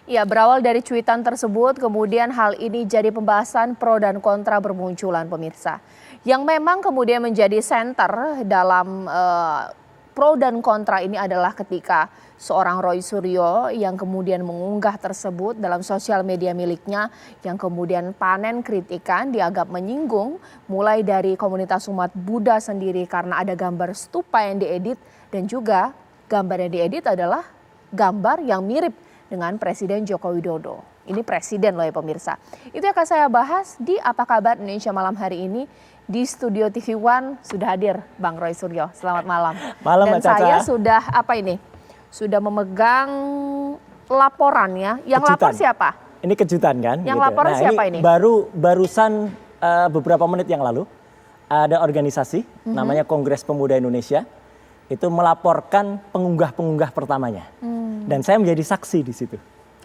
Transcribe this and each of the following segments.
Ya, berawal dari cuitan tersebut, kemudian hal ini jadi pembahasan pro dan kontra bermunculan pemirsa. Yang memang kemudian menjadi center dalam pro dan kontra ini adalah ketika seorang Roy Suryo yang kemudian mengunggah tersebut dalam sosial media miliknya yang kemudian panen kritikan dianggap menyinggung mulai dari komunitas umat Buddha sendiri karena ada gambar stupa yang diedit dan juga gambar yang diedit adalah gambar yang mirip dengan Presiden Joko Widodo. Ini presiden loh ya pemirsa. Itu yang akan saya bahas di Apa Kabar Indonesia malam hari ini. Di studio TV One sudah hadir Bang Roy Suryo. Selamat malam. Malam, dan Mbak Caca. saya sudah sudah memegang laporannya. Yang Kejutan. lapor siapa? Ini kejutan kan? Yang gitu. laporan siapa ini? Barusan beberapa menit yang lalu ada organisasi namanya Kongres Pemuda Indonesia itu melaporkan pengunggah-pengunggah pertamanya. Dan saya menjadi saksi di situ.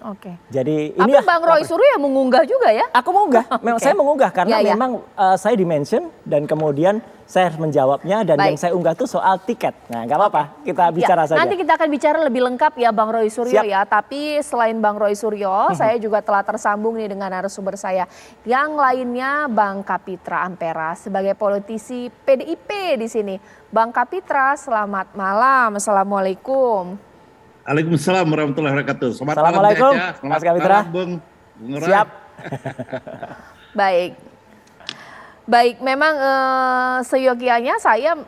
Oke. Jadi ini Bang Roy Suryo yang mengunggah juga ya? Aku mengunggah, saya mengunggah karena Ya. memang saya di-mention dan kemudian saya harus menjawabnya dan yang saya unggah itu soal tiket. Nah, nggak apa-apa, kita bicara saja. Nanti kita akan bicara lebih lengkap ya Bang Roy Suryo. Siap. Ya. Tapi selain Bang Roy Suryo, saya juga telah tersambung nih dengan narasumber saya. Yang lainnya Bang Kapitra Ampera sebagai politisi PDIP di sini. Bang Kapitra, selamat malam. Assalamualaikum. Waalaikumsalam warahmatullahi wabarakatuh. Assalamualaikum, Mas Kapitra. Bung Rai. Siap. Baik, memang seyogianya saya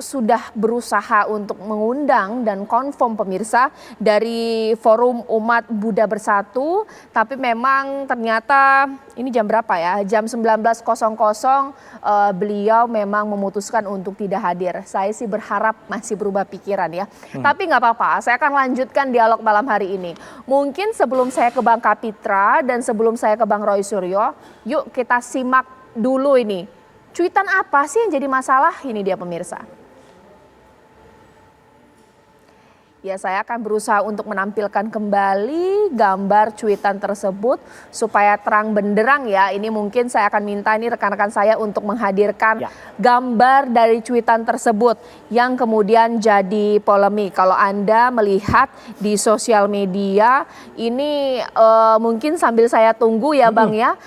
sudah berusaha untuk mengundang dan konfirm pemirsa dari Forum Umat Buddha Bersatu, tapi memang ternyata ini jam berapa ya? Jam 19.00 beliau memang memutuskan untuk tidak hadir. Saya sih berharap masih berubah pikiran ya. Tapi nggak apa-apa, saya akan lanjutkan dialog malam hari ini. Mungkin sebelum saya ke Bang Kapitra dan sebelum saya ke Bang Roy Suryo, yuk kita simak dulu ini. Cuitan apa sih yang jadi masalah ini dia pemirsa? Ya, saya akan berusaha untuk menampilkan kembali gambar cuitan tersebut supaya terang benderang ya. Ini mungkin saya akan minta ini rekan-rekan saya untuk menghadirkan gambar dari cuitan tersebut yang kemudian jadi polemik. Kalau Anda melihat di sosial media ini mungkin sambil saya tunggu ya Bang ya.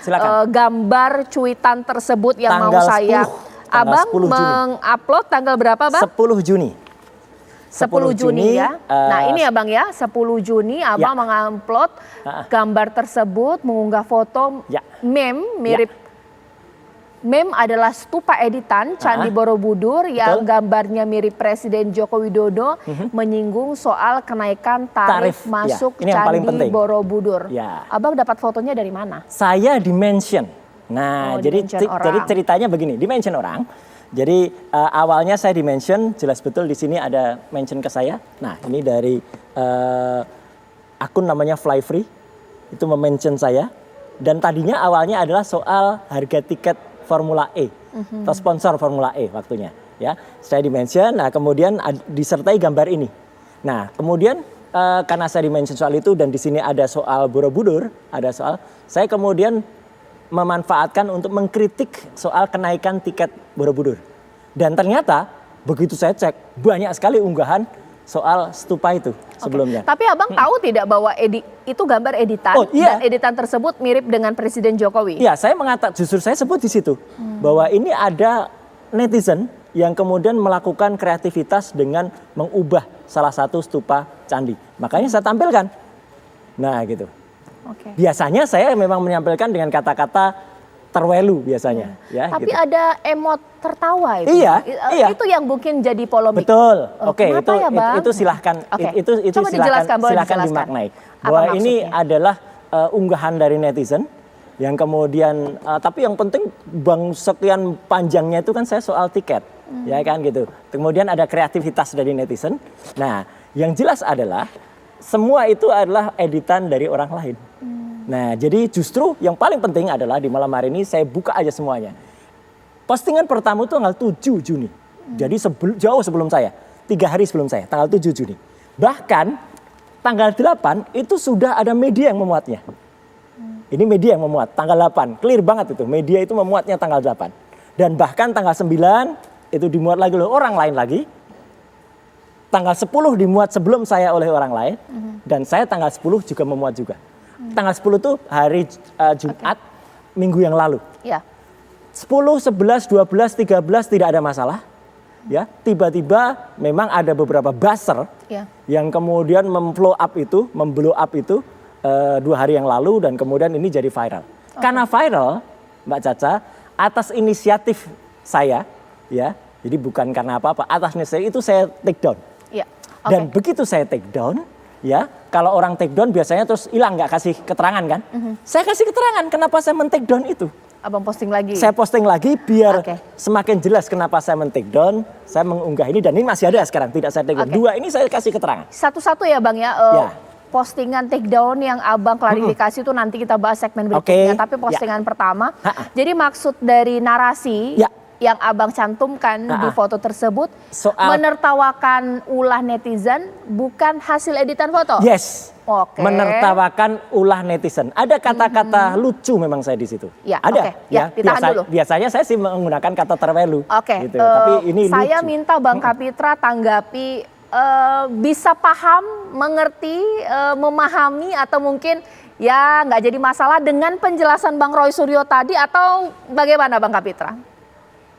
Gambar cuitan tersebut yang tanggal mau saya 10, Abang mengupload tanggal berapa Bang? 10 Juni. 10 Juni ya. Nah ini ya Bang ya, 10 Juni Abang mengupload gambar tersebut, mengunggah foto meme mirip. Meme adalah stupa editan Candi Borobudur yang gambarnya mirip Presiden Joko Widodo menyinggung soal kenaikan tarif masuk Candi Borobudur. Abang dapat fotonya dari mana? Saya di-mention. Nah, jadi ceritanya begini, di-mention orang. Jadi awalnya saya di-mention, jelas betul di sini ada mention ke saya. Nah, ini dari akun namanya Fly Free, itu memention saya. Dan tadinya awalnya adalah soal harga tiket Formula E, atau sponsor Formula E waktunya. Ya, saya di-mention, nah kemudian disertai gambar ini. Nah, kemudian karena saya di-mention soal itu dan di sini ada soal Borobudur, ada soal, saya kemudian memanfaatkan untuk mengkritik soal kenaikan tiket Borobudur. Dan ternyata begitu saya cek banyak sekali unggahan soal stupa itu sebelumnya. Tapi Abang tahu tidak bahwa itu gambar editan dan editan tersebut mirip dengan Presiden Jokowi? Iya, saya mengatakan justru saya sebut di situ bahwa ini ada netizen yang kemudian melakukan kreativitas dengan mengubah salah satu stupa candi. Makanya saya tampilkan. Nah, gitu. Biasanya saya memang menyampaikan dengan kata-kata terwelu biasanya. Ya, tapi gitu. ada emot tertawa itu. Iya. Itu yang mungkin jadi polemik. Betul. Oke, ya, itu silahkan. Itu silahkan dimaknai. Bahwa ini adalah unggahan dari netizen yang kemudian, tapi yang penting sekian panjangnya itu kan saya soal tiket, ya kan gitu. Kemudian ada kreativitas dari netizen. Nah, yang jelas adalah semua itu adalah editan dari orang lain. Nah, jadi justru yang paling penting adalah di malam hari ini saya buka aja semuanya. Postingan pertama itu tanggal 7 Juni. Jadi jauh sebelum saya, 3 hari sebelum saya, tanggal 7 Juni. Bahkan tanggal 8 itu sudah ada media yang memuatnya. Ini media yang memuat, tanggal 8. Clear banget itu, media itu memuatnya tanggal 8. Dan bahkan tanggal 9 itu dimuat lagi oleh orang lain lagi. Tanggal 10 dimuat sebelum saya oleh orang lain. Dan saya tanggal 10 juga memuat juga. Tanggal 10 itu hari Jumat minggu yang lalu. Ya. 10, 11, 12, 13 tidak ada masalah. Ya, tiba-tiba memang ada beberapa buzzer yang kemudian memblow up itu 2 hari yang lalu dan kemudian ini jadi viral. Karena viral, Mbak Caca, atas inisiatif saya, ya, jadi bukan karena apa-apa, atas inisiatif itu saya take down. Ya. Dan begitu saya take down, ya, kalau orang take down biasanya terus hilang nggak kasih keterangan kan? Saya kasih keterangan kenapa saya men-take down itu. Abang posting lagi? Saya posting lagi biar semakin jelas kenapa saya men-take down, saya mengunggah ini dan ini masih ada sekarang, tidak saya take down. 2 ini saya kasih keterangan. Satu-satu ya Bang ya, postingan take down yang Abang klarifikasi itu nanti kita bahas segmen berikutnya. Tapi postingan pertama, jadi maksud dari narasi yang Abang cantumkan di foto tersebut menertawakan ulah netizen bukan hasil editan foto? Yes. Menertawakan ulah netizen. Ada kata-kata lucu memang saya di situ. Ada. Biasanya saya sih menggunakan kata terwelu. Gitu. Tapi ini saya lucu. minta Bang Kapitra tanggapi, bisa paham, mengerti, memahami atau mungkin ya nggak jadi masalah dengan penjelasan Bang Roy Suryo tadi atau bagaimana Bang Kapitra?